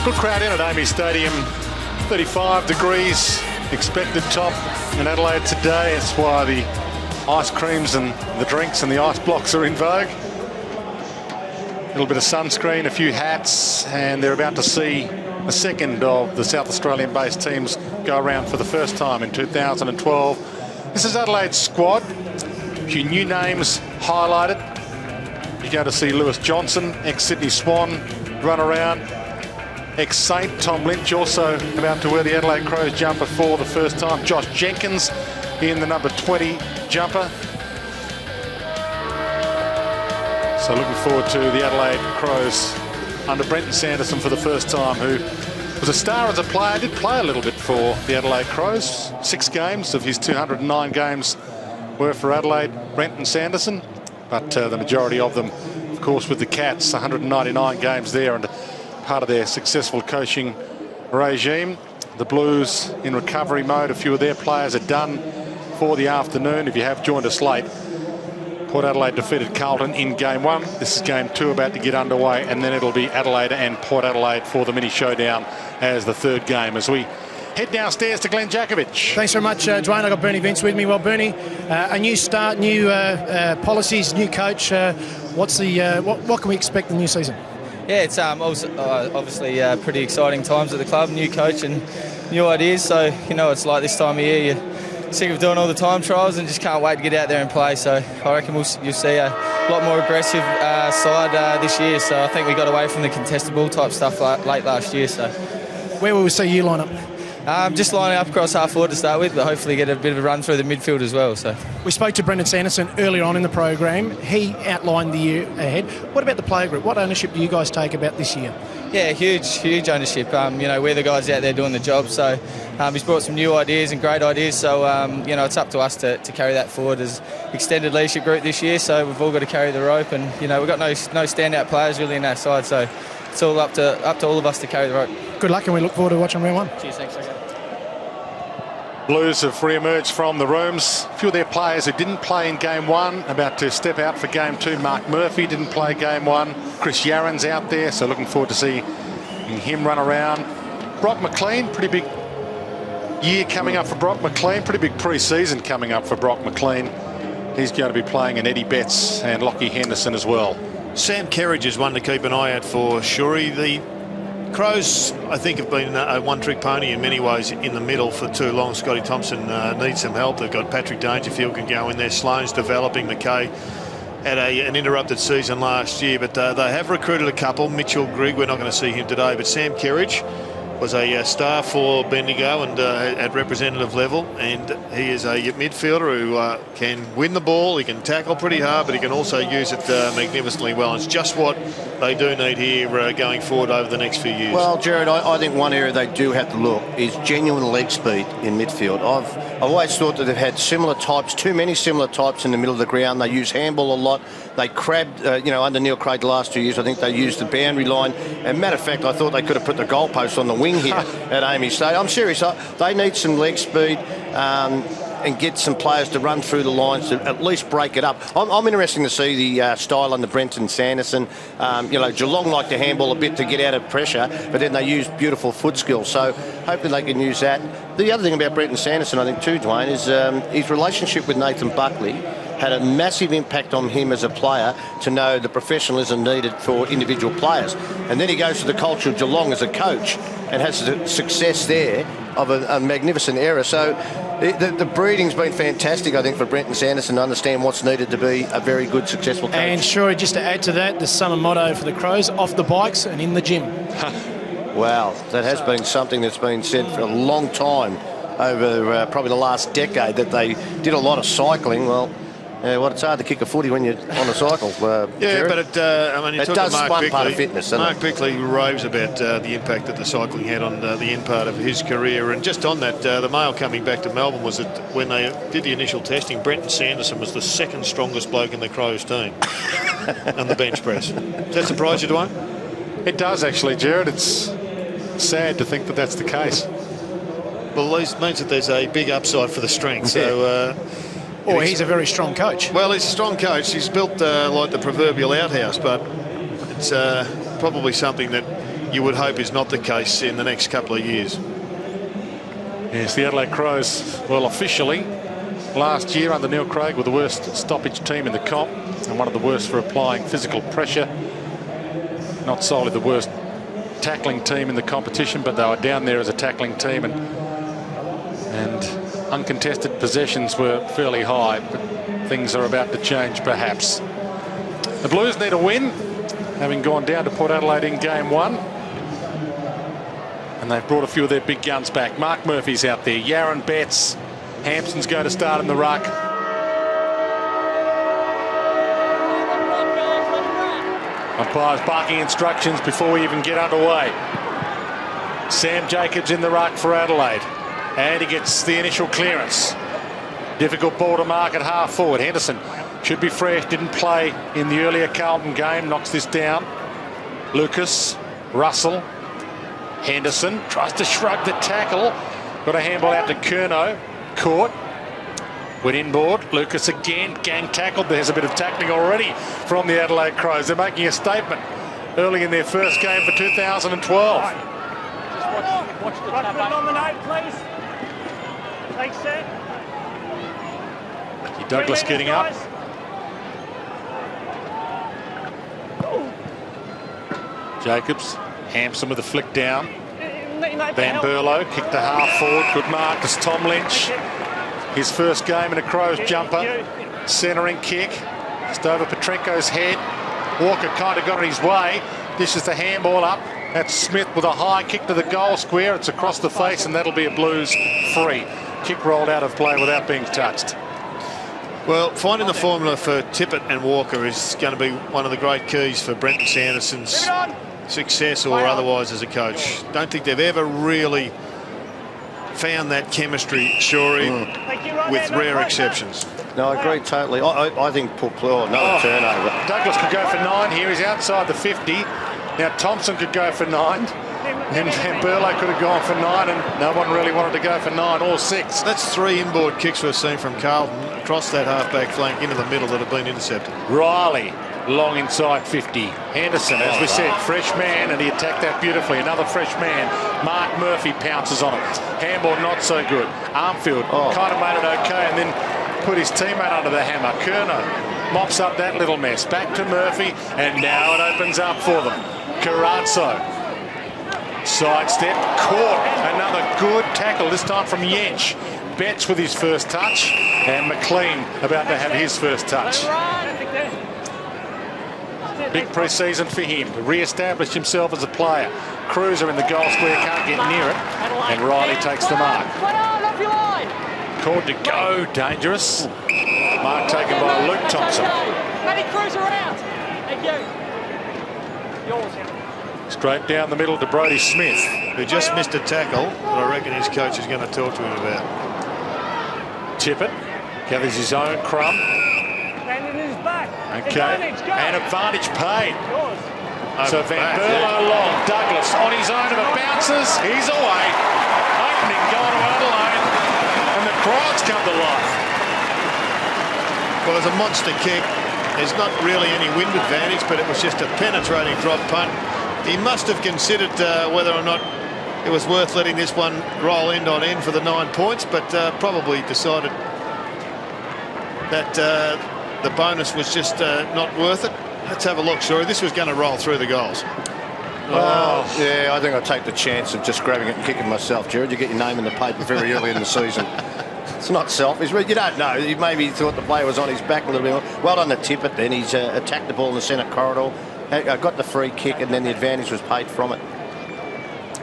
Good crowd in at AMMI Stadium. 35 degrees expected top in Adelaide today. That's why the ice creams and the drinks and the ice blocks are in vogue. A little bit of sunscreen, a few hats, and they're about to see the second of the South Australian-based teams go around for the first time in 2012. This is Adelaide's squad. A few new names highlighted. You're going to see Lewis Johnson, ex-Sydney Swan, run around. Ex-Saint Tom Lynch also about to wear the Adelaide Crows jumper for the first time. Josh Jenkins in the number 20 jumper. So looking forward to the Adelaide Crows under Brenton Sanderson for the first time, who was a star as a player, did play a little bit for the Adelaide Crows. 6 games of his 209 games were for Adelaide, Brenton Sanderson, but the majority of them, of course, with the Cats, 199 games there, and part of their successful coaching regime. The Blues in recovery mode. A few of their players are done for the afternoon. If you have joined us late, Port Adelaide defeated Carlton in game 1. This is game 2 about to get underway, and then it'll be Adelaide and Port Adelaide for the mini showdown as the third game. As we head downstairs to Glenn Jakovich. Thanks very much, Dwayne. I've got Bernie Vince with me. Well, Bernie, a new start, new policies, new coach. What can we expect in the new season? Yeah, it's obviously pretty exciting times at the club, new coach and new ideas. So, it's like this time of year, you're sick of doing all the time trials and just can't wait to get out there and play. So I reckon you'll see a lot more aggressive side this year. So I think we got away from the contested ball type stuff late last year. So where will we see you line up? Just lining up across half forward to start with, but hopefully get a bit of a run through the midfield as well. So we spoke to Brenton Sanderson earlier on in the program. He outlined the year ahead. What about the player group? What ownership do you guys take about this year? Yeah, huge ownership. We're the guys out there doing the job. So he's brought some new ideas and great ideas. So it's up to us to carry that forward as extended leadership group this year. So we've all got to carry the rope, and we've got no standout players really in that side. So it's all up to all of us to carry the rope. Good luck, and we look forward to watching round 1. Cheers, thanks. Blues have re-emerged from the rooms. A few of their players who didn't play in game 1 about to step out for game 2. Mark Murphy didn't play game 1. Chris Yarran's out there, so looking forward to seeing him run around. Brock McLean, pretty big year coming up for Brock McLean. Pretty big pre-season coming up for Brock McLean. He's going to be playing in Eddie Betts and Lockie Henderson as well. Sam Kerridge is one to keep an eye out for, Shuri. The Crows, I think, have been a one-trick pony in many ways in the middle for too long. Scotty Thompson needs some help. They've got Patrick Dangerfield can go in there. Sloane's developing. McKay had an interrupted season last year, but they have recruited a couple. Mitchell Grigg, we're not going to see him today, but Sam Kerridge was a star for Bendigo and at representative level, and he is a midfielder who can win the ball. He can tackle pretty hard, but he can also use it magnificently well. And it's just what they do need here going forward over the next few years. Well, Jared, I think one area they do have to look is genuine leg speed in midfield. I've always thought that they've had similar types, too many similar types in the middle of the ground. They use handball a lot. They crabbed, under Neil Craig the last 2 years. I think they used the boundary line. And matter of fact, I thought they could have put the goalpost on the wing here at AMMI Stadium. I'm serious. They need some leg speed and get some players to run through the lines to at least break it up. I'm interested to see the style under Brenton Sanderson. Geelong like to handball a bit to get out of pressure, but then they use beautiful foot skills. So hopefully they can use that. The other thing about Brenton Sanderson, I think too, Dwayne, is his relationship with Nathan Buckley had a massive impact on him as a player to know the professionalism needed for individual players. And then he goes to the culture of Geelong as a coach and has the success there of a magnificent era. So the breeding's been fantastic, I think, for Brenton Sanderson to understand what's needed to be a very good, successful coach. And sure, just to add to that, the summer motto for the Crows, off the bikes and in the gym. Wow, that has been something that's been said for a long time over probably the last decade, that they did a lot of cycling. Well, it's hard to kick a footy when you're on a cycle. Yeah, but it does Mark one Bickley. part of fitness. Mark Bickley raves about the impact that the cycling had on the end part of his career. And just on that, the mail coming back to Melbourne was that when they did the initial testing, Brenton Sanderson was the second strongest bloke in the Crows team on the bench press. Does that surprise you, Dwayne? It does, actually, Jared. It's sad to think that that's the case. Well, it means that there's a big upside for the strength. So. He's a very strong coach. Well, he's a strong coach. He's built like the proverbial outhouse, but it's probably something that you would hope is not the case in the next couple of years. Yes, the Adelaide Crows, well, officially, last year under Neil Craig were the worst stoppage team in the comp and one of the worst for applying physical pressure. Not solely the worst tackling team in the competition, but they were down there as a tackling team, and uncontested possessions were fairly high, but things are about to change perhaps. The Blues need a win, having gone down to Port Adelaide in game 1. And they've brought a few of their big guns back. Mark Murphy's out there. Yaron Betts. Hampson's going to start in the ruck. Umpires barking instructions before we even get underway. Sam Jacobs in the ruck for Adelaide. And he gets the initial clearance. Difficult ball to mark at half forward. Henderson should be fresh. Didn't play in the earlier Carlton game. Knocks this down. Lucas. Russell. Henderson tries to shrug the tackle. Got a handball out to Curnow. Caught. Went inboard. Lucas again. Gang tackled. There's a bit of tackling already from the Adelaide Crows. They're making a statement early in their first game for 2012. Watch the nominate, please. Thanks, sir. Douglas getting up. Jacobs. Hampson with a flick down. Van Berlo kicked to half forward. Good mark as Tom Lynch. His first game in a Crows jumper. Centering kick. Just over Petrenko's head. Walker kind of got in his way. Dishes the handball up. That's Smith with a high kick to the goal square. It's across the face, and that'll be a Blues free. Kick rolled out of play without being touched. Well, finding the formula for Tippett and Walker is going to be one of the great keys for Brenton Sanderson's success or otherwise as a coach. Don't think they've ever really found that chemistry, Shorey, with rare exceptions. No, I agree totally. I think another turnover. Douglas could go for 9 here. He's outside the 50. Now Thompson could go for 9. And Burlow could have gone for 9, and no one really wanted to go for 9 or 6. That's 3 inboard kicks we've seen from Carlton across that half-back flank into the middle that have been intercepted. Riley, long inside 50. Henderson, as we said, fresh man, and he attacked that beautifully. Another fresh man. Mark Murphy pounces on it. Handball not so good. Armfield kind of made it okay, and then put his teammate under the hammer. Curnow mops up that little mess. Back to Murphy, and now it opens up for them. Carazzo. Sidestep, caught. Another good tackle, this time from Yench. Betts with his first touch, and McLean about to have his first touch. Big pre-season for him to re-establish himself as a player. Cruiser in the goal square, can't get near it, and Riley takes the mark. Called to go, dangerous. Mark taken by Luke Thompson. Cruiser out. Thank you. Yours. Straight down the middle to Brodie Smith, who just missed a tackle that I reckon his coach is going to talk to him about. Tippett gathers his own crumb. Okay, and advantage paid. So Van Berlo long, Douglas on his own, if it bounces, he's away. Opening goal to Adelaide, and the crowds come to life. Well, it's a monster kick. There's not really any wind advantage, but it was just a penetrating drop punt. He must have considered whether or not it was worth letting this one roll end on end for the 9 points, but probably decided that the bonus was just not worth it. Let's have a look, Shorey. This was going to roll through the goals. Yeah, I think I'll take the chance of just grabbing it and kicking myself, Jared. You get your name in the paper very early in the season. It's not selfish. You don't know. Maybe he thought the player was on his back a little bit. Well done to Tippett then. He's attacked the ball in the centre corridor. Got the free kick, and then the advantage was paid from it.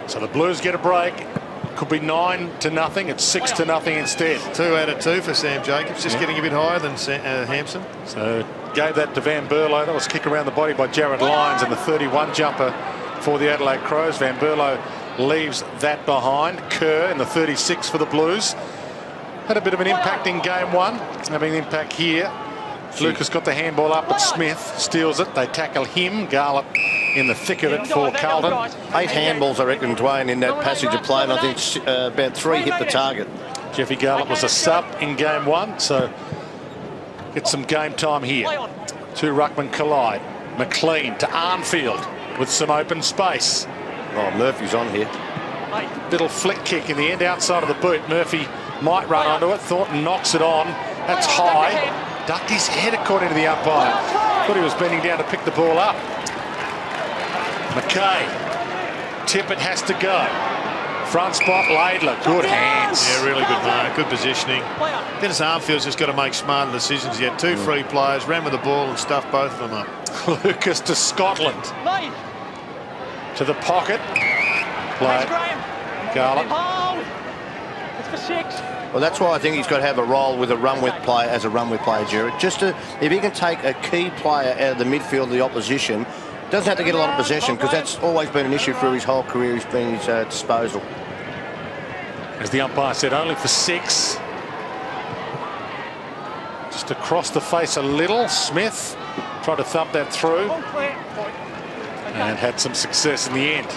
So the Blues get a break. Could be 9-0. It's 6-0 instead. 2 out of 2 for Sam Jacobs. Just getting a bit higher than Hampson. So gave that to Van Berlo. That was kick around the body by Jared Lyons, and the 31 jumper for the Adelaide Crows. Van Berlo leaves that behind. Kerr in the 36 for the Blues. Had a bit of an impact in game 1. Having an impact here. Lucas got the handball up, but Smith steals it. They tackle him. Garlop in the thick of it for Carlton. 8 handballs, I reckon, Dwayne, in that passage of play, and I think about 3 hit the target. Jeffy Garlop was a sub in game 1, so get some game time here. 2 ruckmen collide. McLean to Armfield with some open space. Oh, Murphy's on here. Little flick kick in the end outside of the boot. Murphy might run onto it. Thornton knocks it on. That's high. Ducked his head according to the umpire. Thought he was bending down to pick the ball up. McKay. Tippett has to go. Front spot, Laidler. Good hands. Yeah, really good mark. Good positioning. Dennis Armfield's just got to make smarter decisions. He had 2 free players, ran with the ball and stuffed both of them up. Lucas to Scotland. To the pocket. Play. Carlton. It's for 6. Well, that's why I think he's got to have a role with a run-with player as a run-with player, Jared. Just to, if he can take a key player out of the midfield of the opposition, doesn't have to get a lot of possession because that's always been an issue through his whole career. He's been his disposal. As the umpire said, only for 6. Just across the face a little. Smith tried to thump that through and had some success in the end.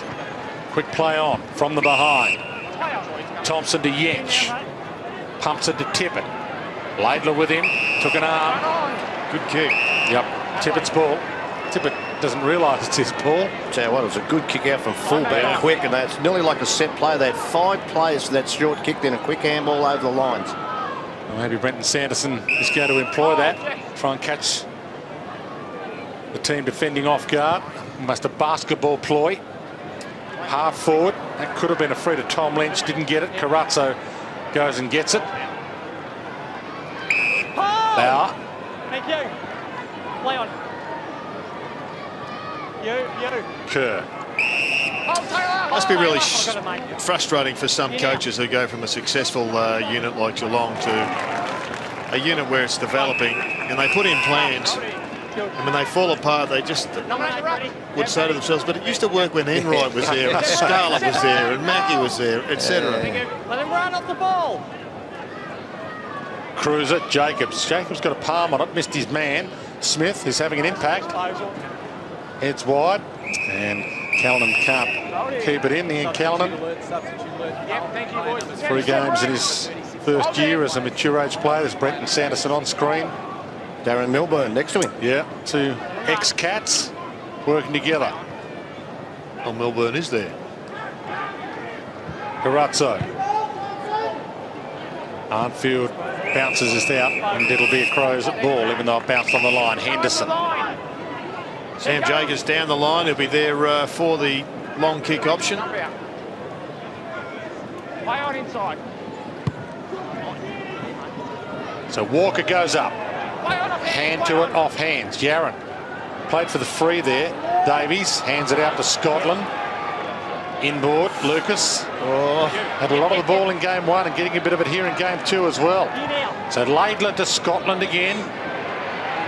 Quick play on from the behind. Thompson to Yench. Pumps it to Tippett. Laidler with him. Took an arm. Good kick. Yep. Tippett's ball. Tippett doesn't realise it's his ball. Tell you what, it was a good kick out from fullback, quick, and that's nearly like a set play. They had 5 players for that short kick, then a quick handball over the lines. Well, maybe Brenton Sanderson is going to employ that. Try and catch the team defending off guard. Almost a basketball ploy. Half forward. That could have been a free to Tom Lynch. Didn't get it. Carazzo goes and gets it. Bauer. Thank you. Play on. You. Kerr. Must be really frustrating for some coaches who go from a successful unit like Geelong to a unit where it's developing and they put in plans. And when they fall apart, they just would say to themselves, but it used to work when Enright was there, and Scarlett was there, and Mackie was there, etc. Let him run off the ball. Cruiser, Jacobs. Jacobs got a palm on it, missed his man. Smith is having an impact. Heads wide, and Callanan can't keep it in. Ian Callanan, 3 games in his first year as a mature age player. There's Brenton Sanderson on screen. Darren Milburn next to him. Yeah, 2 ex-Cats working together. Well, Milburn is there. Carazzo. Arnfield bounces us out, and it'll be a Crows ball, even though it bounced on the line. Henderson. Sam Jacobs down the line. He'll be there for the long kick option. Play on inside. So Walker goes up. Hand to it, off hands. Yaron played for the free there. Davies hands it out to Scotland. Inboard, Lucas. Had a lot of the ball in game 1 and getting a bit of it here in game 2 as well. So Laidler to Scotland again.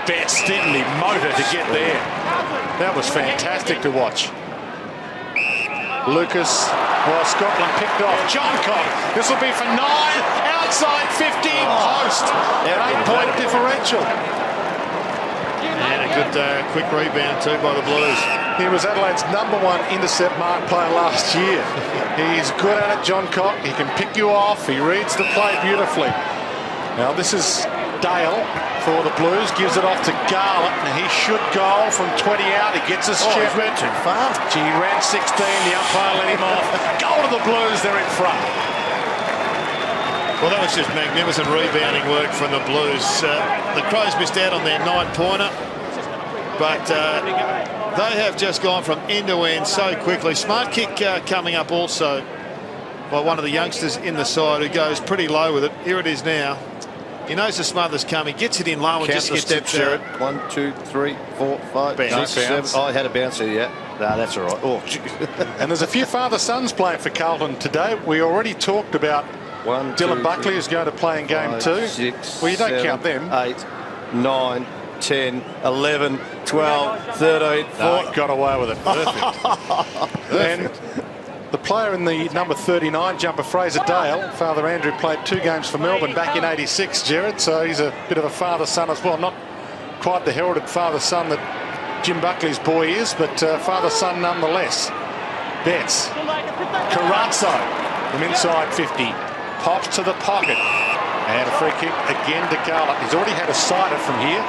Betts didn't he motor to get there. That was fantastic to watch. Lucas, well, Scotland picked off. John Cock, this will be for 9. Outside 50, post. 8-point differential. And a good quick rebound too by the Blues. He was Adelaide's #1 intercept mark player last year. He's good at it, John Cock. He can pick you off. He reads the play beautifully. Now this is Dale for the Blues. Gives it off to Garlett, and he should goal from 20 out. He gets a step. He ran too far. He ran 16. The umpire let him off. Goal to the Blues. They're in front. Well, that was just magnificent rebounding work from the Blues. The Crows missed out on their 9-pointer, but they have just gone from end to end so quickly. Smart kick coming up also by one of the youngsters in the side who goes pretty low with it. Here it is now. He knows the smother's coming, gets it in low and Count just the gets steps, it. Jared. 1, 2, 3, 4, 5, Bounce. 6, 7. Oh, I had a bouncer, yeah. No, that's all right. Oh, And there's a few father-sons playing for Carlton today. We already talked about 1, Dylan 2, Buckley 3, is going to play in game 5, 2. 6, Well, you don't 7, count them. 8, 9, 10, 11, 12, 13, 14. No, got away with it. Perfect. And the player in the number 39 jumper, Fraser Dale, Father Andrew played 2 games for Melbourne back in '86, Jared, so he's a bit of a father-son as well. Not quite the heralded father-son that Jim Buckley's boy is, but father-son nonetheless. Betts. Carazzo from inside 50. Pops to the pocket. And a free kick again to Carlton. He's already had a sighter from here.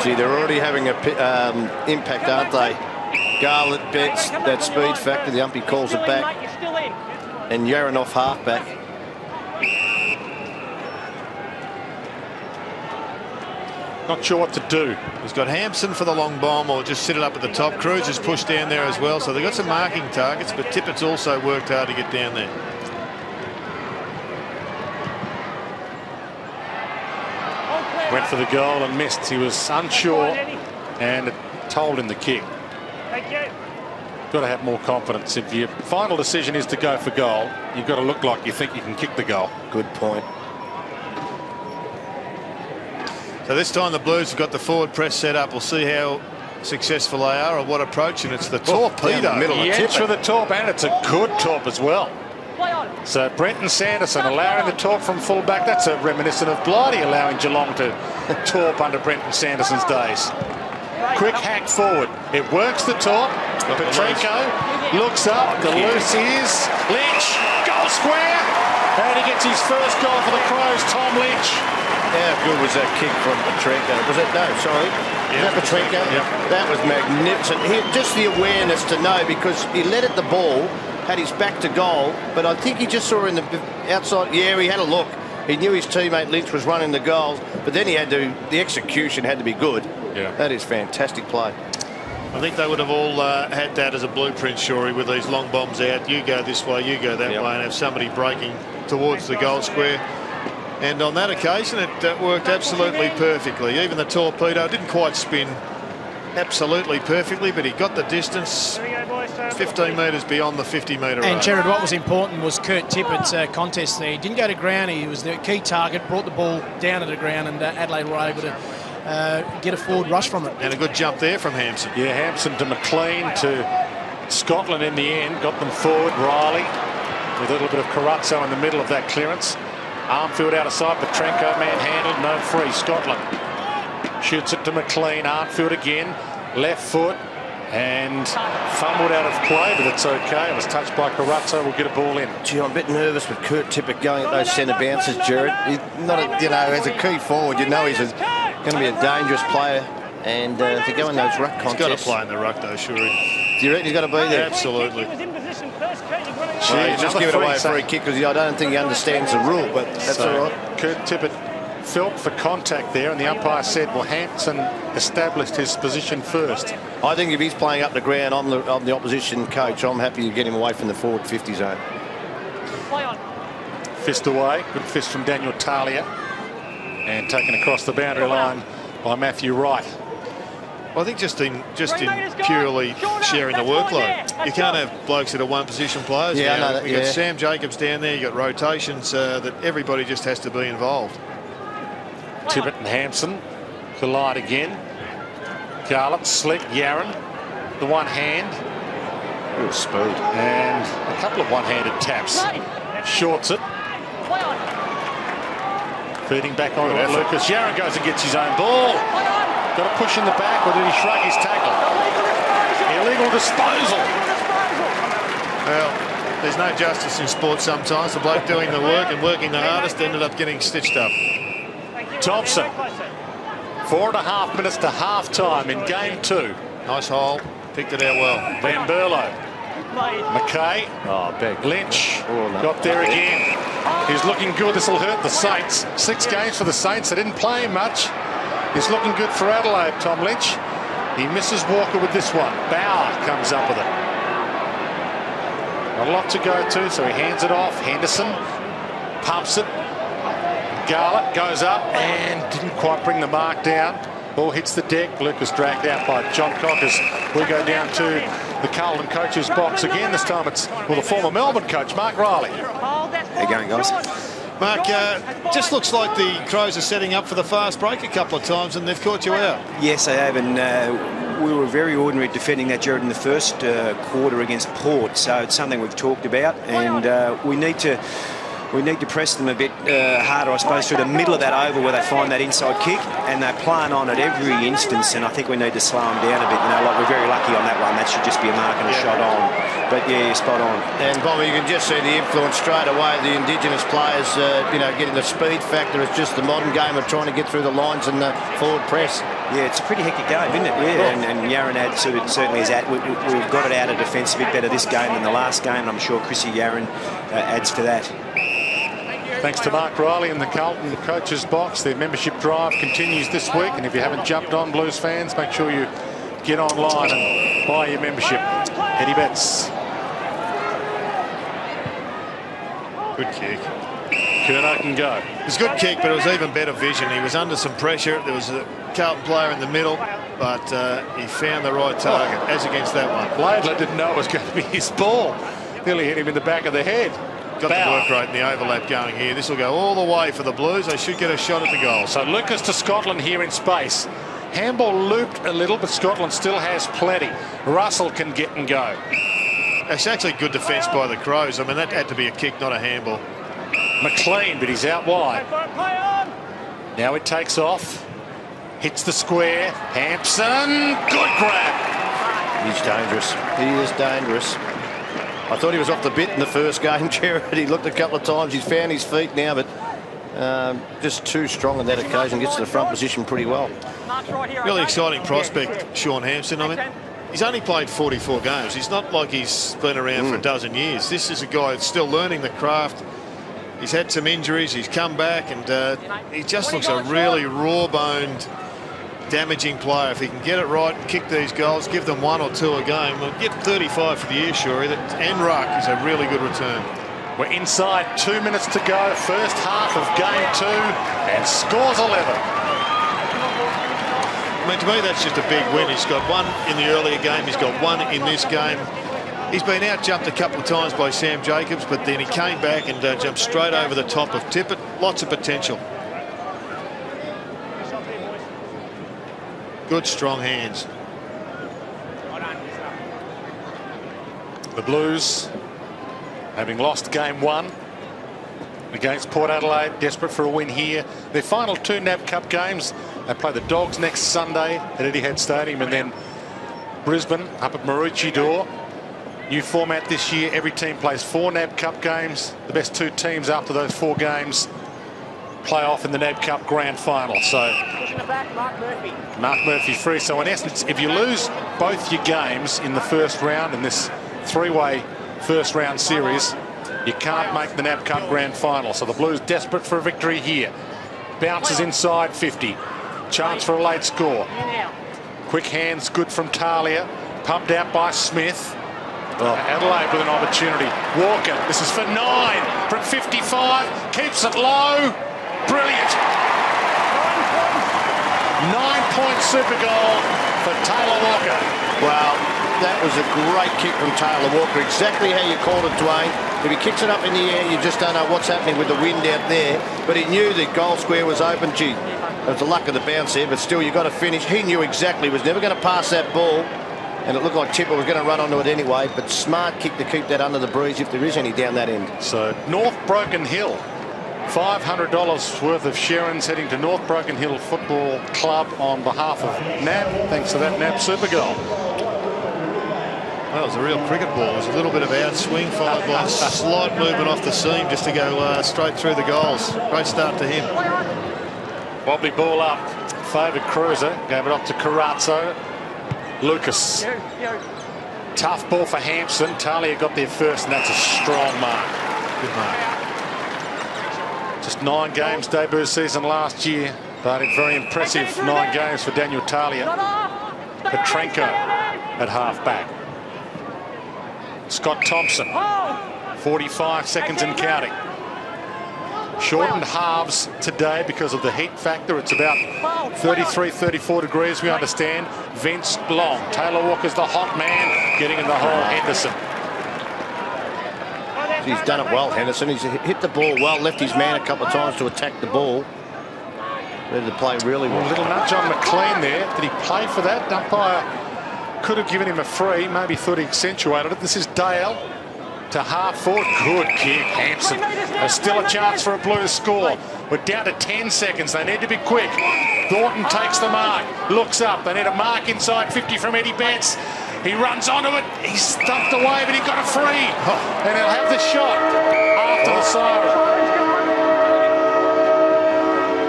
Gee, they're already having an impact, aren't they? Garlett bets that speed factor. The umpy calls it back. You're still in. And Yaron off halfback. Not sure what to do. He's got Hampson for the long bomb or just sit it up at the top. Cruz is pushed down there as well, so they've got some marking targets, but Tippett's also worked hard to get down there. Went for the goal and missed. He was unsure and it told him the kick. Thank you. Got to have more confidence. If your final decision is to go for goal, you've got to look like you think you can kick the goal. Good point. So this time the Blues have got the forward press set up. We'll see how successful they are or what approach, and it's the torpedo. Down the middle of He ends Tippett. for the top, and it's a good top as well. Play on. So Brenton Sanderson allowing the torp from fullback. That's a reminiscent of Blighty allowing Geelong to torp under Brenton Sanderson's days. Quick hack forward. It works the top. Petrenko looks up. The loose is Lynch. Goal square. And he gets his first goal for the Crows, Tom Lynch. How good was that kick from Petrenko? Was it? No, sorry. Yeah, Was that Petrenko? Yep. That was magnificent. Just the awareness to know, because he let it the ball, had his back to goal, but I think he just saw in the outside. Yeah, he had a look. He knew his teammate Lynch was running the goals, but then he had to. The execution had to be good. Yeah. That is fantastic play. I think they would have all had that as a blueprint, Shorey, with these long bombs out. You go this way, you go that Yep. way, and have somebody breaking towards the goal square. And on that occasion, it worked absolutely perfectly. Even the torpedo didn't quite spin absolutely perfectly, but he got the distance 15 metres beyond the 50-metre And range. Jared, what was important was Kurt Tippett's contest there. He didn't go to ground. He was the key target, brought the ball down to the ground, and Adelaide were able to get a forward rush from it. And a good jump there from Hampson. Yeah, Hampson to McLean to Scotland in the end. Got them forward. Riley with a little bit of Carazzo in the middle of that clearance. Armfield out of sight. Petrenko manhandled. No free. Scotland shoots it to McLean. Armfield again. Left foot. And fumbled out of play, but it's okay. It was touched by Carazzo. We'll get a ball in. Gee, I'm a bit nervous with Kurt Tippett going at those centre bounces, Jared. He's not, as a key forward, going to be a dangerous player. And to go in those ruck He's got to contests, play in the ruck, though, Shorey. do you reckon he's got to be there? Absolutely. He was in position first, Kurt. You've got to Well, Gee, he's just another giving away a free free kick because I don't think he understands the rule, but that's all right. Kurt Tippett felt for contact there, and the umpire said, well, Hampson established his position first. I think if he's playing up the ground, I'm the opposition coach. I'm happy to get him away from the forward 50 zone. play on. Fist away. Good fist from Daniel Talia. And taken across the boundary line by Matthew Wright. Well, I think just in purely sharing the workload. You can't have blokes that are one-position players. Yeah, I now. know that, You've got yeah. Sam Jacobs down there. You've got rotations that everybody just has to be involved. Tippett and Hampson collide again. Carlton, Slick, Yaron, the one hand. Real speed. And a couple of one-handed taps. Shorts it. Play on. Feeding back onto it, Lucas. Yaron goes and gets his own ball. Got a push in the back, or did he shrug his tackle? Illegal disposal. Well, there's no justice in sport sometimes. The bloke doing the work and working the hardest ended up getting stitched up. Thompson. 4.5 minutes to half-time in game 2. Nice hole. Picked it out well. Van Berlo. McKay. Oh, big. Lynch Oh, no. got there again. He's looking good. This will hurt the Saints. 6 games for the Saints. They didn't play him much. He's looking good for Adelaide, Tom Lynch. He misses Walker with this one. Bauer comes up with it. A lot to go to, so he hands it off. Henderson pumps it. Garlett goes up and didn't quite bring the mark down. Ball hits the deck. Lucas dragged out by John Cock as we go down to the Carlton coach's box again. This time it's the former Melbourne coach, Mark Riley. How you going, guys? Mark, just looks like the Crows are setting up for the fast break a couple of times and they've caught you out. Yes, they have, and we were very ordinary defending that, Jared, in the first quarter against Port, so it's something we've talked about, and we need to press them a bit harder, I suppose, through the middle of that oval where they find that inside kick, and they're playing on it every instance, and I think we need to slow them down a bit. Like we're very lucky on that one. That should just be a mark and a shot on. But yeah, you're spot on. And Bobby, you can just see the influence straight away. The Indigenous players, getting the speed factor. It's just the modern game of trying to get through the lines and the forward press. Yeah, it's a pretty hectic game, isn't it? Yeah, and Yarran certainly is at. We've got it out of defence a bit better this game than the last game, and I'm sure Chrissy Yarran adds to that. Thanks to Mark Riley in the Carlton coach's box. Their membership drive continues this week, and if you haven't jumped on, Blues fans, make sure you get online and buy your membership. Eddie Betts. Good kick. Curnow can go. It was a good kick, but it was even better vision. He was under some pressure. There was a Carlton player in the middle, but he found the right target, as against that one. Laidler didn't know it was going to be his ball. Nearly hit him in the back of the head. Got the work rate and the overlap going here. This will go all the way for the Blues. They should get a shot at the goal. So Lucas to Scotland here in space. Handball looped a little, but Scotland still has plenty. Russell can get and go. It's actually good defence by the Crows. I mean, that had to be a kick, not a handball. McLean, but he's out wide. Now it takes off. Hits the square. Hampson, good grab. He's dangerous. He is dangerous. I thought he was off the bit in the first game, Jared. He looked a couple of times. He's found his feet now, but just too strong on that occasion. Gets to the front position pretty well. Really exciting prospect, Sean Hampson. I mean, he's only played 44 games. He's not like he's been around for a dozen years. This is a guy that's still learning the craft. He's had some injuries. He's come back, and he just looks a really raw-boned, damaging player. If he can get it right and kick these goals, give them 1 or 2 a game, we'll get 35 for the year, Shorey. And ruck is a really good return. We're inside 2 minutes to go. First half of game 2, and scores 11. I mean, to me, that's just a big win. He's got 1 in the earlier game. He's got 1 in this game. He's been out-jumped a couple of times by Sam Jacobs, but then he came back and jumped straight over the top of Tippett. Lots of potential. Good, strong hands. The Blues, having lost game 1 against Port Adelaide, desperate for a win here. Their final 2 NAB Cup games, they play the Dogs next Sunday at Etihad Stadium, and then Brisbane up at Maroochydore. New format this year, every team plays 4 NAB Cup games. The best 2 teams after those 4 games play off in the NAB Cup grand final. So Mark Murphy free. So in essence, if you lose both your games in the first round in this 3-way first round series, you can't make the NAB Cup grand final. So the Blues desperate for a victory here. Bounces inside 50. Chance for a late score. Quick hands good from Talia. Pumped out by Smith. Adelaide with an opportunity. Walker, this is for 9 from 55. Keeps it low. Brilliant. 9-point super goal for Taylor Walker. Well, that was a great kick from Taylor Walker. Exactly how you called it, Dwayne. If he kicks it up in the air, you just don't know what's happening with the wind out there. But he knew the goal square was open. Gee, it was the luck of the bounce there, but still, you've got to finish. He knew exactly he was never going to pass that ball. And it looked like Tippett was going to run onto it anyway, but smart kick to keep that under the breeze if there is any down that end. So North Broken Hill, $500 worth of Sherrins heading to North Broken Hill Football Club on behalf of NAB, thanks to that NAB super goal. Well, it was a real cricket ball. It was a little bit of outswing followed by a slight movement off the seam just to go straight through the goals. Great start to him. Wobbly ball up, favoured Cruiser, gave it up to Carazzo. Lucas. Tough ball for Hampson. Talia got there first, and that's a strong mark. Good mark. Just 9 games debut season last year, but a very impressive 9 games for Daniel Talia. Petrenko at half-back. Scott Thompson, 45 seconds and counting. Shortened halves today because of the heat factor. It's about 33, 34 degrees, we understand. Vents long. Taylor Walker's the hot man, getting in the hole. Henderson. He's done it well, Henderson. He's hit the ball well, left his man a couple of times to attack the ball. Ready to play really well. A little nudge on McLean there. Did he play for that? Umpire could have given him a free. Maybe thought he accentuated it. This is Dale to half forward. Good kick, Hampson. There's still a chance for a Blues score. We're down to 10 seconds. They need to be quick. Thornton takes the mark, looks up. They need a mark inside 50 from Eddie Betts. He runs onto it. He's stuffed away, but he got a free. And he'll have the shot after the siren.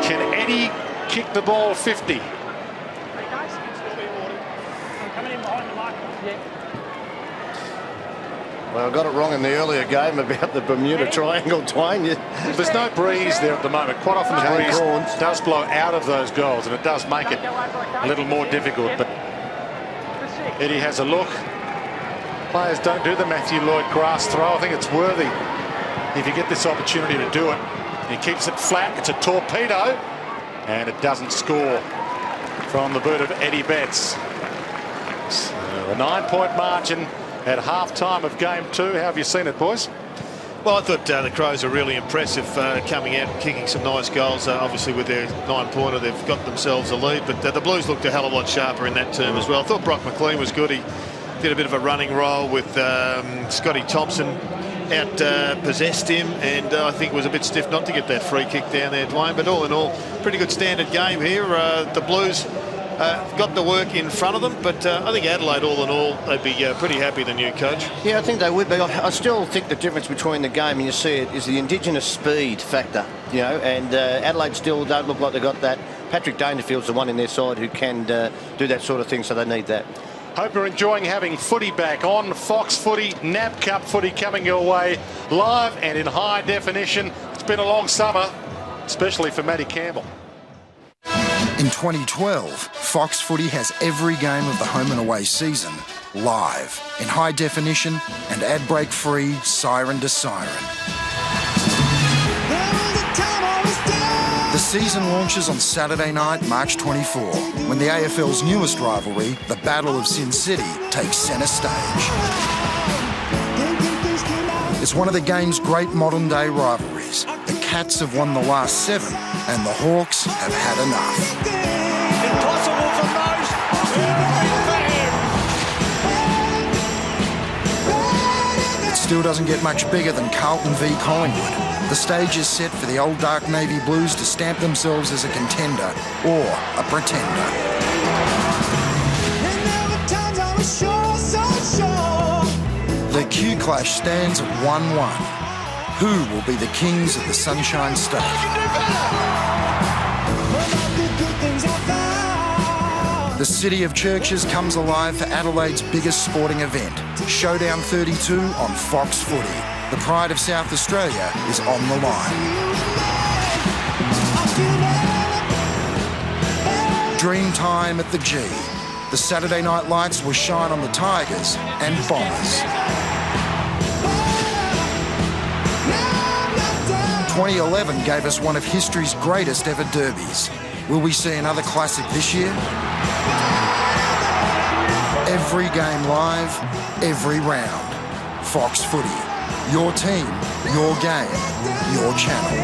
Can Eddie kick the ball 50? Well, I got it wrong in the earlier game about the Bermuda Triangle, Twain. There's no breeze there at the moment. Quite often the breeze does blow out of those goals, and it does make it a little more difficult. But Eddie has a look. Players don't do the Matthew Lloyd grass throw. I think it's worthy if you get this opportunity to do it. He keeps it flat. It's a torpedo, and it doesn't score from the boot of Eddie Betts. So a 9-point margin at half-time of game 2. How have you seen it, boys? Well, I thought the Crows are really impressive coming out and kicking some nice goals. Obviously, with their 9-pointer, they've got themselves a lead. But the Blues looked a hell of a lot sharper in that term as well. I thought Brock McLean was good. He did a bit of a running role with Scotty Thompson out possessed him, and I think it was a bit stiff not to get that free kick down there, Dwayne. But all in all, pretty good standard game here. The Blues got the work in front of them, but I think Adelaide, all in all, they'd be pretty happy, the new coach. Yeah, I think they would be. I still think the difference between the game, and you see it, is the Indigenous speed factor, you know, and Adelaide still don't look like they got that. Patrick Dangerfield's the one in their side who can do that sort of thing, so they need that. Hope you're enjoying having footy back on Fox Footy. NAB Cup footy coming your way live and in high definition. It's been a long summer, especially for Matty Campbell. In 2012, Fox Footy has every game of the home and away season live in high definition and ad break free, siren to siren. The season launches on Saturday night, March 24, when the AFL's newest rivalry, the Battle of Sin City, takes centre stage. It's one of the game's great modern-day rivalries. The Cats have won the last 7, and the Hawks have had enough. Impossible for most. It still doesn't get much bigger than Carlton v Collingwood. The stage is set for the old dark navy Blues to stamp themselves as a contender or a pretender. The Q Clash stands at 1-1. Who will be the kings of the Sunshine State? The City of Churches comes alive for Adelaide's biggest sporting event, Showdown 32 on Fox Footy. The pride of South Australia is on the line. Dream time at the G. The Saturday night lights will shine on the Tigers and Bombers. 2011 gave us one of history's greatest ever derbies. Will we see another classic this year? Every game live, every round. Fox Footy. Your team, your game, your channel.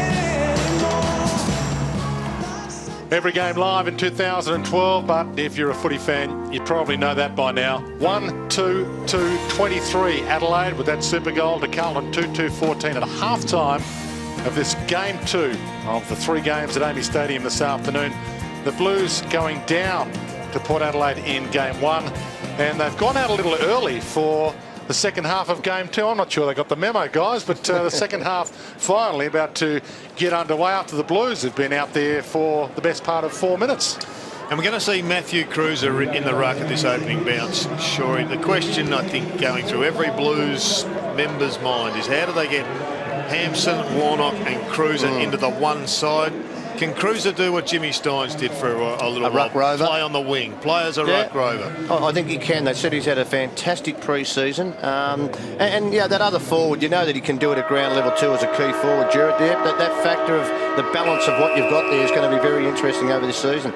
Every game live in 2012, but if you're a footy fan, you probably know that by now. 1-2-2-23 Adelaide with that super goal to Carlton 2-2-14 at half-time of this game 2 of the 3 games at AMMI Stadium this afternoon. The Blues going down to Port Adelaide in game 1, and they've gone out a little early for the second half of game 2. I'm not sure they got the memo, guys, but the second half finally about to get underway after the Blues have been out there for the best part of 4 minutes. And we're going to see Matthew Cruiser in the ruck at this opening bounce. Sure, the question I think going through every Blues member's mind is how do they get Hampson, Warnock and Cruiser into the one side? Can Cruiser do what Jimmy Steins did for a little ruck rover? Play on the wing, play as a ruck rover. I think he can. They said he's had a fantastic pre-season. And yeah, that other forward, you know that he can do it at ground level too as a key forward, Jarrett. That factor of the balance of what you've got there is going to be very interesting over this season.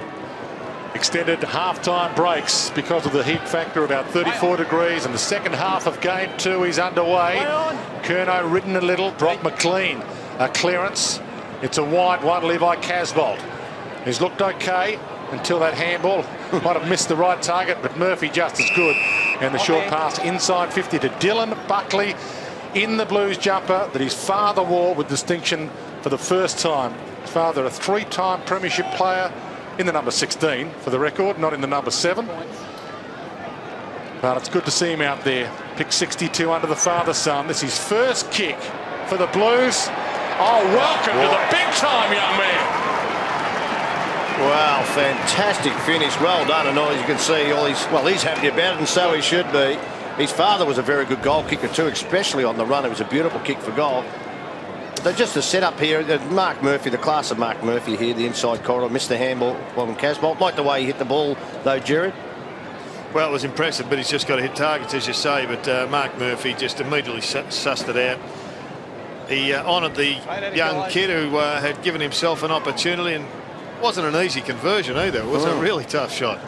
Extended half-time breaks because of the heat factor, about 34 degrees, and the second half of game 2 is underway. Curnow ridden a little, Brock McLean, a clearance. It's a wide one, Levi Casbolt. He's looked okay until that handball. Might have missed the right target, but Murphy just as good. And the short pass inside 50 to Dylan Buckley in the Blues jumper that his father wore with distinction for the first time. His father, a 3-time premiership player, in the number 16 for the record, not in the number 7. But it's good to see him out there. Pick 62 under the father-son. This is his first kick for the Blues. Oh, welcome to the big time, young man. Wow, fantastic finish. Well done. And as you can see, he's happy about it, and so he should be. His father was a very good goal kicker too, especially on the run. It was a beautiful kick for goal. But just the setup here, Mark Murphy, the class of Mark Murphy here, the inside corridor, missed the handball from Casbolt. Like the way he hit the ball, though, Jared. Well, it was impressive, but he's just got to hit targets, as you say. But Mark Murphy just immediately sussed it out. He honoured the young kid who had given himself an opportunity, and wasn't an easy conversion either. It was a really tough shot.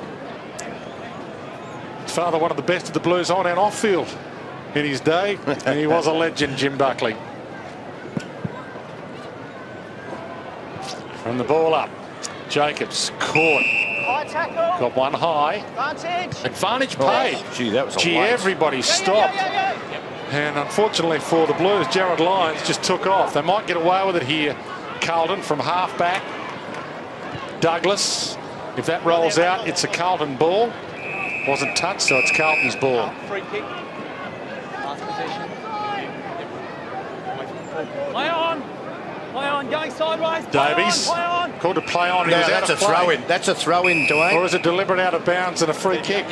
His father, one of the best of the Blues on and off field in his day, and he was a legend, Jim Buckley. From the ball up, Jacobs caught. High tackle. Got one high. Advantage paid. Gee, that was a Gee, waste. everybody stopped. And unfortunately for the Blues, Jared Lyons just took off. They might get away with it here. Carlton from half back. Douglas, if that rolls out, it's a Carlton ball. Wasn't touched, so it's Carlton's ball. Free kick. Last possession. Play on, going sideways. Davies, Play on. called to play on. No, He was that's a out of play. throw-in. That's a throw-in, Dwayne. Or is it deliberate out of bounds and a free kick?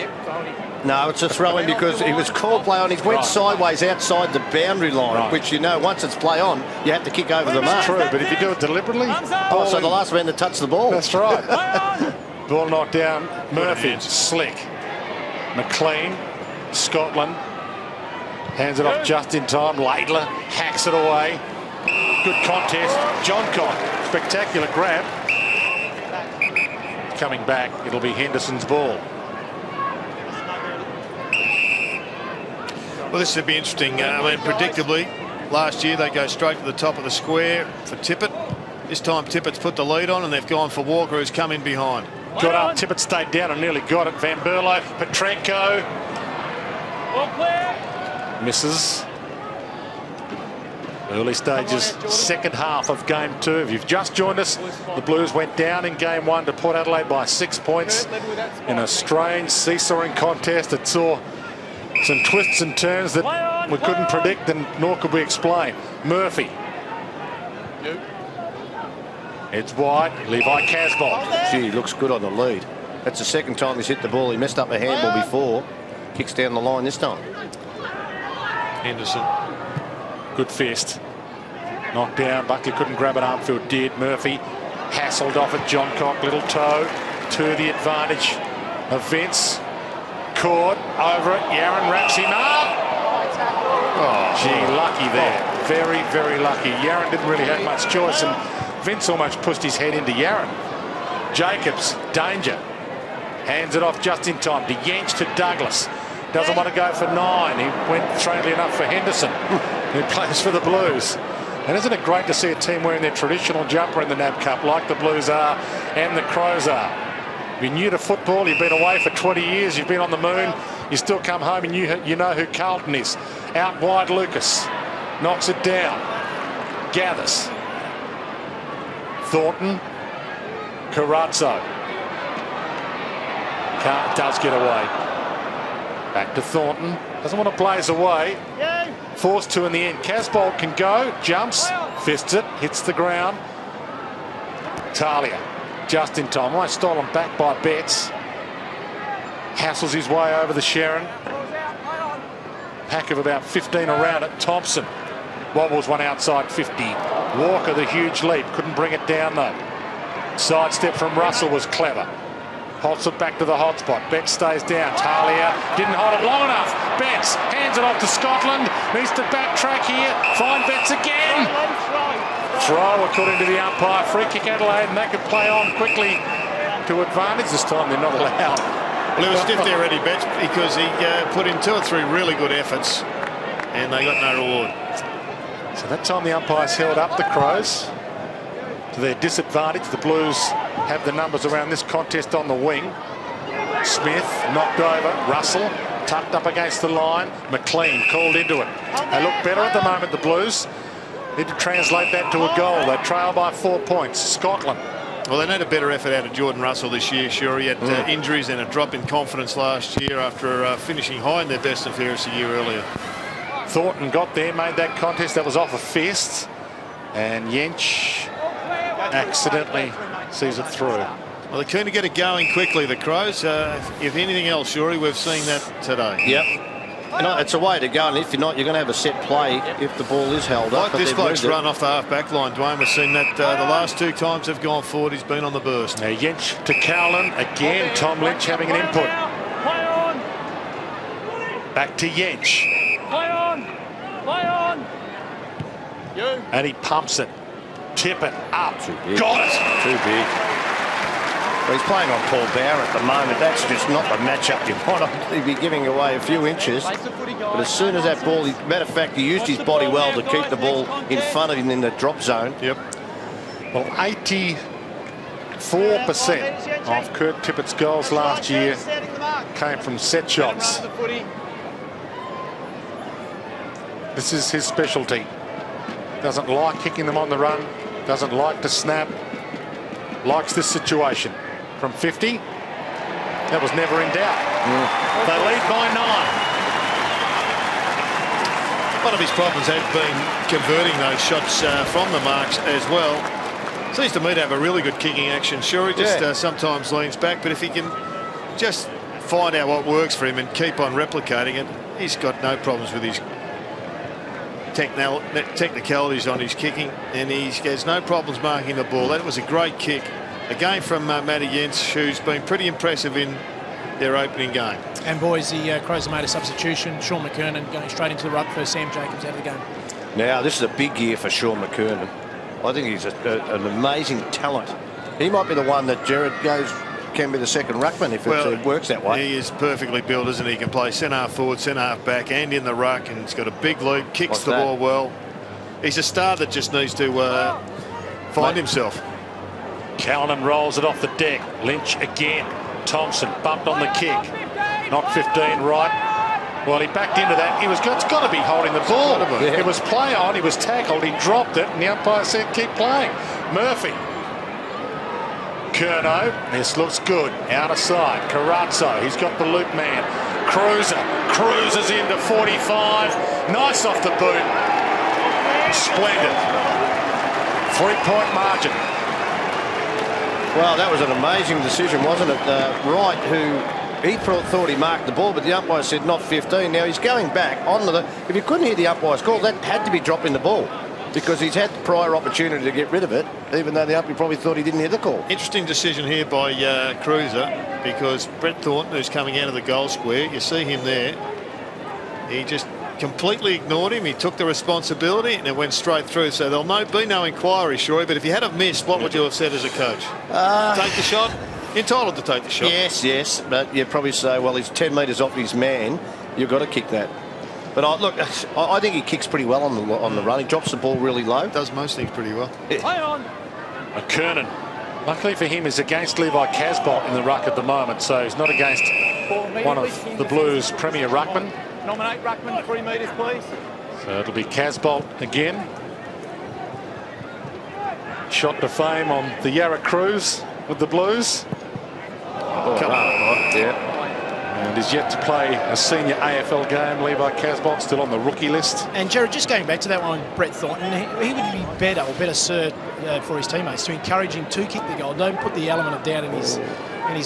No, it's a throw-in because he was called play on. He went sideways outside the boundary line, which, you know, once it's play on, you have to kick over the mark. True, but if you do it deliberately... Oh, so the last man to touch the ball. That's right. Ball knocked down. Murphy, slick. McLean, Scotland. Hands it off just in time. Laidler hacks it away. Good contest. Johncock, spectacular grab. Coming back, it'll be Henderson's ball. Well, this would be interesting. I mean, predictably, last year they go straight to the top of the square for Tippett. This time Tippett's put the lead on and they've gone for Walker, who's come in behind. Got up, Tippett stayed down and nearly got it. Van Berlo, Petrenko. All clear. Misses. Early stages, second half of game 2. If you've just joined us, the Blues went down in game 1 to Port Adelaide by 6 points in a strange seesawing contest that saw some twists and turns that we couldn't predict and nor could we explain. Murphy. It's wide. Levi Casbolt. Gee, he looks good on the lead. That's the second time he's hit the ball. He messed up a handball before. Kicks down the line this time. Henderson. Good fist. Knocked down. Buckley couldn't grab it. Armfield did. Murphy hassled off at Johncock. Little toe to the advantage of Vince. Caught over it. Yaron wraps him up. Oh, gee, lucky there. Very, very lucky. Yaron didn't really have much choice, and Vince almost pushed his head into Yaron. Jacobs, danger. Hands it off just in time. De Yench to Douglas. Doesn't want to go for 9. He went, strangely enough, for Henderson, who plays for the Blues. And isn't it great to see a team wearing their traditional jumper in the NAB Cup, like the Blues are and the Crows are? You're new to football, you've been away for 20 years, you've been on the moon, you still come home and you know who Carlton is. Out wide, Lucas. Knocks it down. Gathers. Thornton. Carazzo. Does get away. Back to Thornton. Doesn't want to blaze away. Forced to in the end. Casbolt can go. Jumps. Fists it. Hits the ground. Talia. Just in time. Almost stolen back by Betts. Hassles his way over the Sharon. Pack of about 15 around it. Thompson. Wobbles one outside 50. Walker, the huge leap. Couldn't bring it down though. Sidestep from Russell was clever. Holds it back to the hot spot. Betts stays down. Talia didn't hold it long enough. Betts hands it off to Scotland. Needs to backtrack here. Find Betts again. Throw according to the umpire. Free kick Adelaide, and they could play on quickly to advantage. This time they're not allowed. Well, he was stiff there, Eddie Betts, because he put in 2 or 3 really good efforts and they got no reward. So that time the umpires held up the Crows to their disadvantage. The Blues have the numbers around this contest on the wing. Smith knocked over. Russell tucked up against the line. McLean called into it. They look better at the moment, the Blues. Need to translate that to a goal. They trail by 4 points. Scotland. Well, they need a better effort out of Jordan Russell this year. Sure, he had injuries and a drop in confidence last year after finishing high in their best and fairest a year earlier. Thornton got there, made that contest. That was off a fist. And Yench accidentally sees it through. Well, they're keen to get it going quickly, the Crows. If anything else, Shuri, we've seen that today. Yep. It's a way to go, and if you're not, you're going to have a set play if the ball is held up. Like this bloke's run off the half-back line, Dwayne. We've seen that the last 2 times they've gone forward, he's been on the burst. Now Yench to Carlton. Again, Tom Lynch having an input. Play on. Back to Yench. Play on. Play on. And he pumps it. Tippett up. Too big. Got it. Too big. Well, he's playing on Paul Bauer at the moment. That's just not the matchup you want. He'd be giving away a few inches. But as soon as that ball, matter of fact, he used his body well to keep the ball in front of him in the drop zone. Yep. Well, 84% of Kurt Tippett's goals last year came from set shots. This is his specialty. Doesn't like kicking them on the run. Doesn't like to snap. Likes this situation. From 50, that was never in doubt. They lead by 9. One of his problems had been converting those shots from the marks as well. Seems to me to have a really good kicking action. Sure, he just sometimes leans back, but if he can just find out what works for him and keep on replicating it, he's got no problems with his technicalities on his kicking, and he has no problems marking the ball. That was a great kick. Again from Matty Yench, who's been pretty impressive in their opening game. And boys, the Crows have made a substitution. Sean McKernan going straight into the ruck for Sam Jacobs out of the game. Now, this is a big year for Sean McKernan. I think he's an amazing talent. He might be the one that Jared goes can be the second ruckman if it works that way. He is perfectly built, isn't he? He can play centre-half forward, centre-half back, and in the ruck, and he's got a big leap, kicks the ball well. He's a star that just needs to find himself. Callan rolls it off the deck. Lynch again. Thompson bumped on the kick. Not 15 right. Well, he backed into that. It's got to be holding the ball. Yeah. It was play on. He was tackled. He dropped it, and the umpire said keep playing. Murphy. Curnow. This looks good. Out of sight. Carazzo. He's got the loop man. Cruiser. Cruises into 45. Nice off the boot. Splendid. 3-point margin. Well, that was an amazing decision, wasn't it? Wright, who he thought he marked the ball, but the umpire said not 15. Now he's going back on the. If you couldn't hear the umpire's call, that had to be dropping the ball because he's had prior opportunity to get rid of it, even though the umpire probably thought he didn't hear the call. Interesting decision here by Cruiser, because Brett Thornton, who's coming out of the goal square, you see him there. He just completely ignored him. He took the responsibility and it went straight through. So there'll be no inquiry, Shorey. But if you had have missed, what would you have said as a coach? Take the shot? Entitled to take the shot. Yes, but you'd probably say, well, he's 10 metres off his man. You've got to kick that. But look, I think he kicks pretty well on the run. He drops the ball really low. Does most things pretty well. Play on. Kernan. Luckily for him, is against Levi Casbolt in the ruck at the moment, so he's not against one of the Blues' premier ruckmen. Nominate ruckman 3 metres, please. So it'll be Casbolt again. Shot to fame on the Yarra Cruise with the Blues. Come on. Yeah. And is yet to play a senior AFL game. Levi Casbolt still on the rookie list. And Jared, just going back to that one, Brett Thornton, he would be better served for his teammates to encourage him to kick the goal. Don't put the element of doubt in his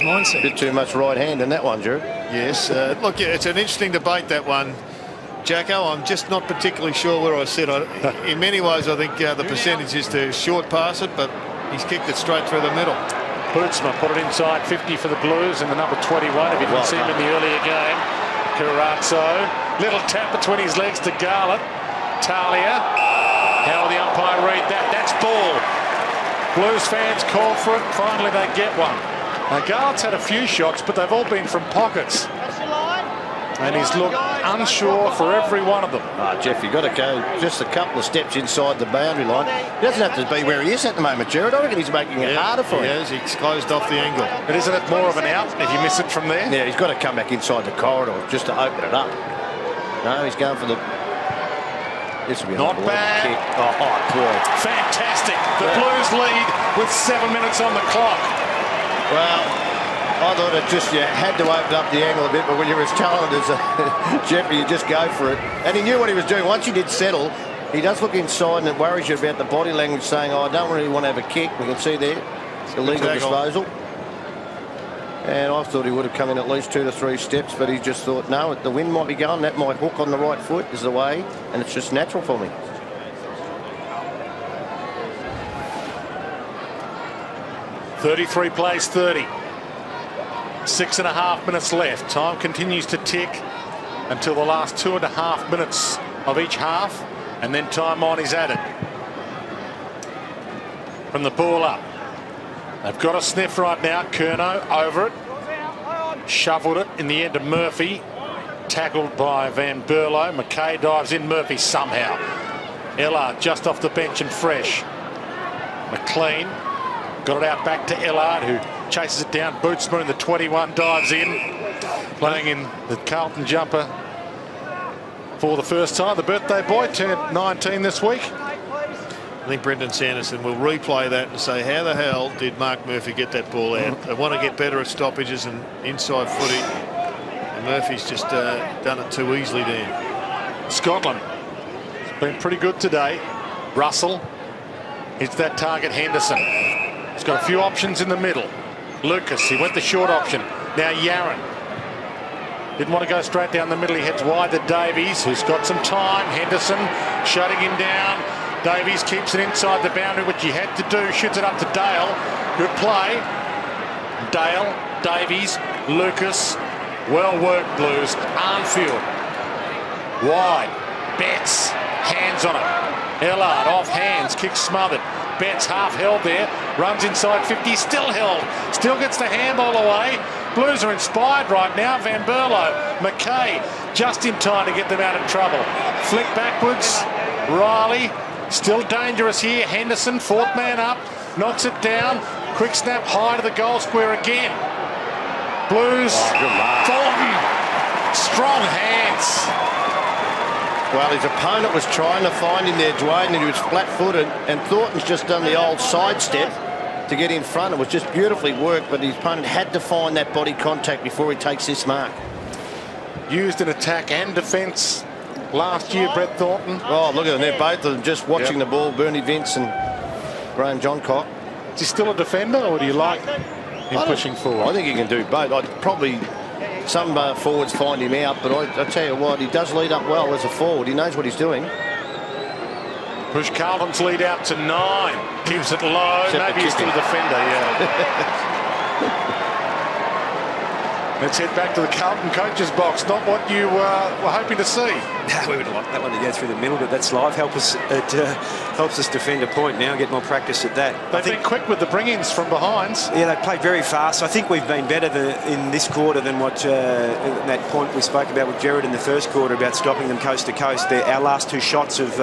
mindset. A bit too much right hand in that one, Jared. Yes. Look, it's an interesting debate, that one, Jacko. I'm just not particularly sure where I sit. In many ways, I think the percentage is to short pass it, but he's kicked it straight through the middle. Bootsma put it inside 50 for the Blues, and the number 21, if you didn't see him in the earlier game. Carazzo. Little tap between his legs to Garlett. Talia. How will the umpire read that? That's ball. Blues fans call for it. Finally, they get one. Now, Garlett's had a few shots, but they've all been from pockets. And he's looked unsure for every one of them. Jeff, you've got to go just a couple of steps inside the boundary line. He doesn't have to be where he is at the moment, Jared. I reckon he's making it harder for him. Yes, he's closed off the angle. But isn't it more of an out if you miss it from there? Yeah, he's got to come back inside the corridor just to open it up. No, he's going for the... This will be Not bad. Kick. Oh, boy. Fantastic. The Blues lead with 7 minutes on the clock. Well, I thought you had to open up the angle a bit, but when you're as talented as Jeffrey, you just go for it. And he knew what he was doing. Once he did settle, he does look inside and it worries you about the body language saying, I don't really want to have a kick. We can see there, illegal disposal. And I thought he would have come in at least 2 to 3 steps, but he just thought, no, the wind might be going, that might hook on the right foot is the way, and it's just natural for me. .33 plays 30. 6.5 minutes left. Time continues to tick until the last 2.5 minutes of each half, and then time on is added. From the ball up. They've got a sniff right now. Curnow over it. Shoveled it in the end of Murphy. Tackled by Van Berlo. McKay dives in. Murphy somehow. Ellard just off the bench and fresh. McLean got it out back to Ellard, who chases it down. Bootsmoon, the 21, dives in. Playing in the Carlton jumper for the first time. The birthday boy turned 19 this week. I think Brendan Sanderson will replay that and say, how the hell did Mark Murphy get that ball out? They want to get better at stoppages and inside footy. And Murphy's just done it too easily there. Scotland has been pretty good today. Russell hits that target. Henderson. He's got a few options in the middle. Lucas, he went the short option. Now Yaron. Didn't want to go straight down the middle. He heads wide to Davies, who's got some time. Henderson shutting him down. Davies keeps it inside the boundary, which he had to do. Shoots it up to Dale. Good play. Dale, Davies, Lucas. Well worked, Blues. Arnfield. Wide. Betts. Hands on it. Ellard off hands. Kick smothered. Betts half held there. Runs inside 50. Still held. Still gets the handball away. Blues are inspired right now. Van Berlo. McKay just in time to get them out of trouble. Flick backwards. Riley. Still dangerous here. Henderson, fourth man up, knocks it down. Quick snap high to the goal square again. Blues. Thornton. Strong hands. Well, his opponent was trying to find him there, Dwayne, and he was flat-footed, and Thornton's just done the old sidestep to get in front. It was just beautifully worked, but his opponent had to find that body contact before he takes this mark. Used in attack and defence last year, Brett Thornton. Oh, look at them. They're both of them just watching the ball, Bernie Vince and Graham Johncock. Is he still a defender, or do you like him pushing forward? I think he can do both. Probably some forwards find him out, but I tell you what, he does lead up well as a forward. He knows what he's doing. Push Carlton's lead out to 9. Keeps it low. Except Maybe he's still a defender, yeah. Let's head back to the Carlton coach's box. Not what you were hoping to see. No, we would have liked that one to go through the middle, but that's live. It helps us defend a point now, get more practice at that. They've been quick with the bring-ins from behinds. Yeah, they played very fast. I think we've been better in this quarter than what that point we spoke about with Gerard in the first quarter about stopping them coast to coast. Our last 2 shots have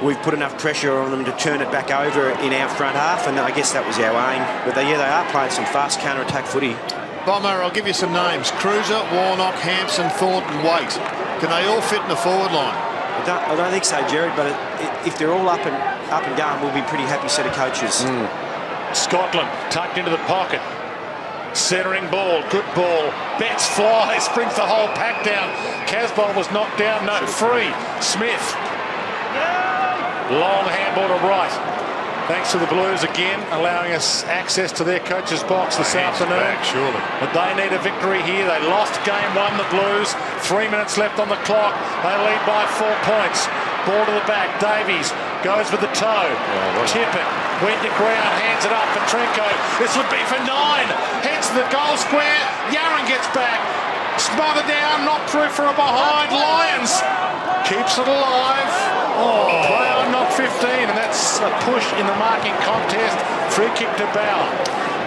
we've put enough pressure on them to turn it back over in our front half, and I guess that was our aim. But they are playing some fast counter-attack footy. Bomber, I'll give you some names. Cruiser, Warnock, Hampson, Thornton, Waite. Can they all fit in the forward line? I don't think so, Gerard, but if they're all up and going, we'll be a pretty happy set of coaches. Scotland tucked into the pocket. Centering ball, good ball. Betts flies, brings the whole pack down. Casbolt was knocked down, no, free. Smith. Long handball to right. Thanks to the Blues again, allowing us access to their coach's box this afternoon. Back, surely. But they need a victory here. They lost game 1, the Blues. 3 minutes left on the clock. They lead by 4 points. Ball to the back. Davies goes with the toe. Tippett went to ground, hands it up for Trenko. This would be for 9. Heads to the goal square. Yaron gets back. Smothered down, not through for a behind. Lyons keeps it alive. Player on knock 15, and that's a push in the marking contest. Free kick to Bauer.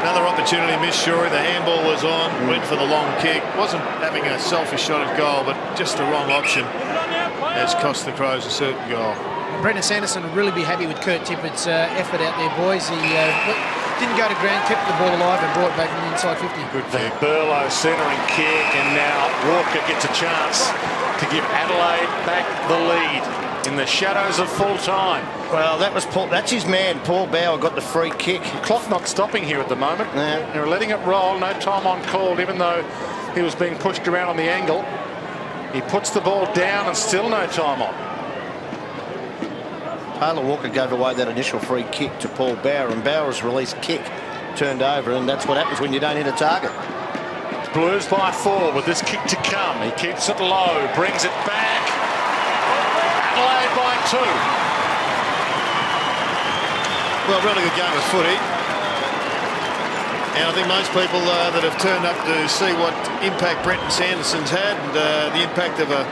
Another opportunity missed, Shuri. The handball was on, went for the long kick. Wasn't having a selfish shot at goal, but just the wrong option has cost the Crows a certain goal. Brendan Sanderson will really be happy with Kurt Tippett's effort out there, boys. He didn't go to ground, kept the ball alive and brought it back from the inside 50. Good kick. Burlow centering kick, and now Walker gets a chance to give Adelaide back the lead in the shadows of full time. Well, that was Paul. That's his man. Paul Bauer got the free kick. The clock not stopping here at the moment. Yeah. They're letting it roll. No time on called, even though he was being pushed around on the angle. He puts the ball down and still no time on. Taylor Walker gave away that initial free kick to Paul Bauer, and Bauer's release kick turned over, and that's what happens when you don't hit a target. Blues by 4 with this kick to come. He keeps it low, brings it back. Adelaide by 2. Well, really good game of footy. And I think most people that have turned up to see what impact Brenton Sanderson's had and the impact of a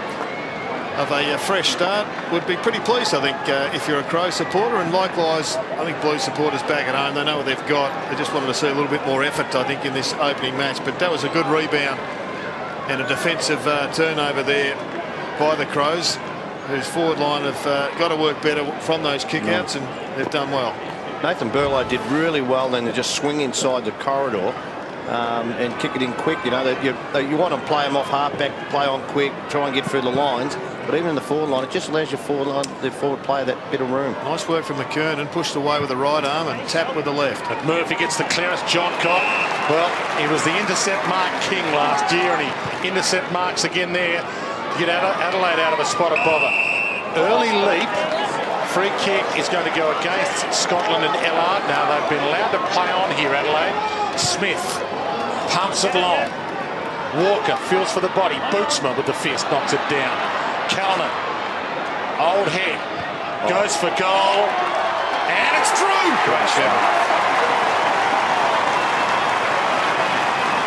fresh start would be pretty pleased, I think, if you're a Crow supporter. And likewise, I think Blues supporters back at home, they know what they've got. They just wanted to see a little bit more effort, I think, in this opening match. But that was a good rebound and a defensive turnover there by the Crows, whose forward line have got to work better from those kickouts, and they've done well. Nathan Burlow did really well then to just swing inside the corridor and kick it in quick. You know, you want to play them off halfback, play on quick, try and get through the lines. But even in the forward line, it just allows your forward player that bit of room. Nice work from McKernan, pushed away with the right arm and tapped with the left. But Murphy gets the clearance. John Cott, well, he was the intercept mark king last year, and he intercept marks again there to get Adelaide out of a spot of bother. Early leap. Free kick is going to go against Scotland and Ellard. Now they've been allowed to play on here, Adelaide. Smith pumps it long. Walker feels for the body. Bootsma with the fist knocks it down. Callan, old head, goes for goal, and it's through. Great shot.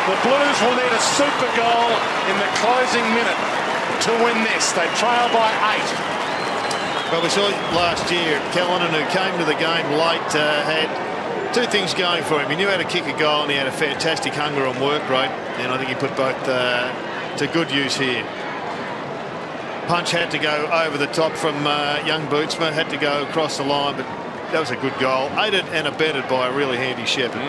The Blues will need a super goal in the closing minute to win this. They trail by 8. Well, we saw last year, Callan, who came to the game late, had two things going for him. He knew how to kick a goal, and he had a fantastic hunger and work rate, and I think he put both to good use here. Punch had to go over the top from young Bootsma, had to go across the line, but that was a good goal. Aided and abetted by a really handy Shepherd.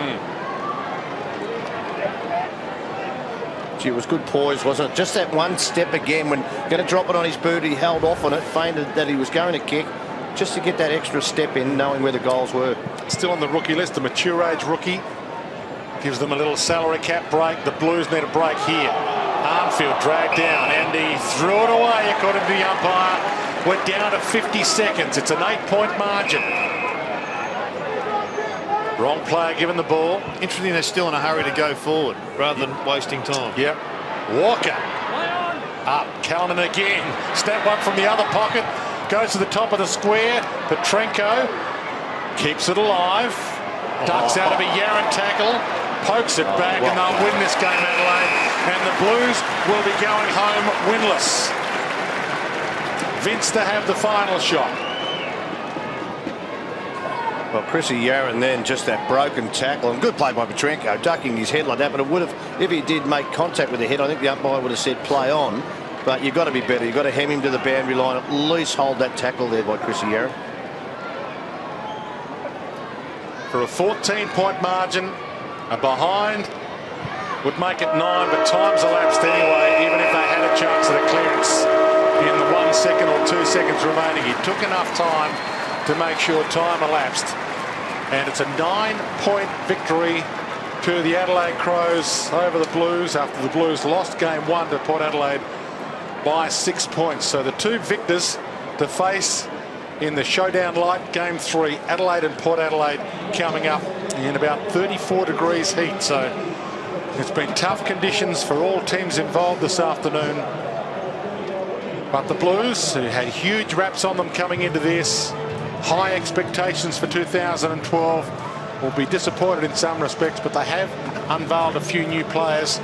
Gee, it was good poise, wasn't it? Just that one step again when going to drop it on his boot, he held off on it, feinted that he was going to kick, just to get that extra step in, knowing where the goals were. Still on the rookie list, the mature age rookie. Gives them a little salary cap break. The Blues need a break here. Armfield dragged down, and he threw it away according to the umpire. We're down to 50 seconds. It's an 8-point margin. Wrong player given the ball. Interesting, they're still in a hurry to go forward rather than wasting time. Yep. Walker. Up. Callan again. Snap one from the other pocket. Goes to the top of the square. Petrenko keeps it alive. Ducks out of a Yarran tackle. Pokes it back, and they'll win this game, Adelaide. And the Blues will be going home winless. Vince to have the final shot. Well, Chrissy Yarran then, just that broken tackle, and good play by Petrenko, ducking his head like that, but it would have, if he did make contact with the head, I think the umpire would have said play on, but you've got to be better. You've got to hem him to the boundary line, at least hold that tackle there by Chrissy Yarran. For a 14-point margin, a behind would make it 9, but time's elapsed anyway, even if they had a chance at a clearance in the 1 second or 2 seconds remaining. He took enough time to make sure time elapsed, and it's a 9-point victory to the Adelaide Crows over the Blues after the Blues lost game 1 to Port Adelaide by 6 points. So the two victors to face in the showdown light game 3, Adelaide and Port Adelaide, coming up in about 34 degrees heat. So it's been tough conditions for all teams involved this afternoon, but the Blues, who had huge raps on them coming into this, high expectations for 2012, will be disappointed in some respects, but they have unveiled a few new players,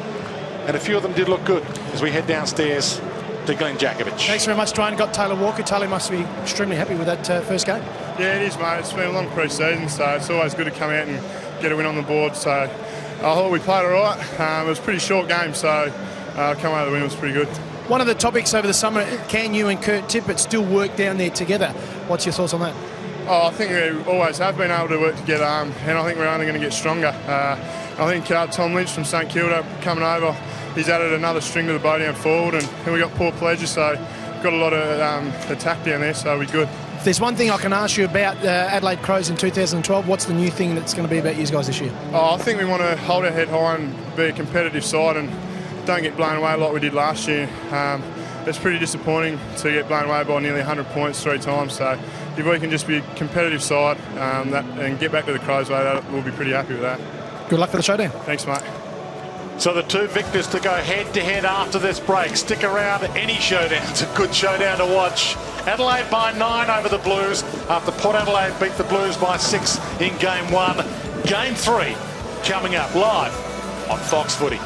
and a few of them did look good as we head downstairs to Glenn Jakovich. Thanks very much, Dwayne. Got Taylor Walker. Taylor must be extremely happy with that first game. Yeah, it is, mate. It's been a long pre-season, so it's always good to come out and get a win on the board. So I thought we played all right. It was a pretty short game, so come out of the win, it was pretty good. One of the topics over the summer, can you and Kurt Tippett still work down there together? What's your thoughts on that? Oh, I think we always have been able to work together, and I think we're only going to get stronger. I think Tom Lynch from St Kilda coming over, he's added another string to the bow down forward, and we got Paul Pledger, so got a lot of attack down there, so we're good. If there's one thing I can ask you about Adelaide Crows in 2012, what's the new thing that's going to be about you guys this year? Oh, I think we want to hold our head high and be a competitive side and don't get blown away like we did last year. It's pretty disappointing to get blown away by nearly 100 points 3 times, so if we can just be a competitive side and get back to the Crows way, we'll be pretty happy with that. Good luck for the showdown. Thanks, mate. So the two victors to go head-to-head after this break. Stick around. Any showdown's a good showdown to watch. Adelaide by 9 over the Blues after Port Adelaide beat the Blues by 6 in Game 1. Game 3 coming up live on Fox Footy.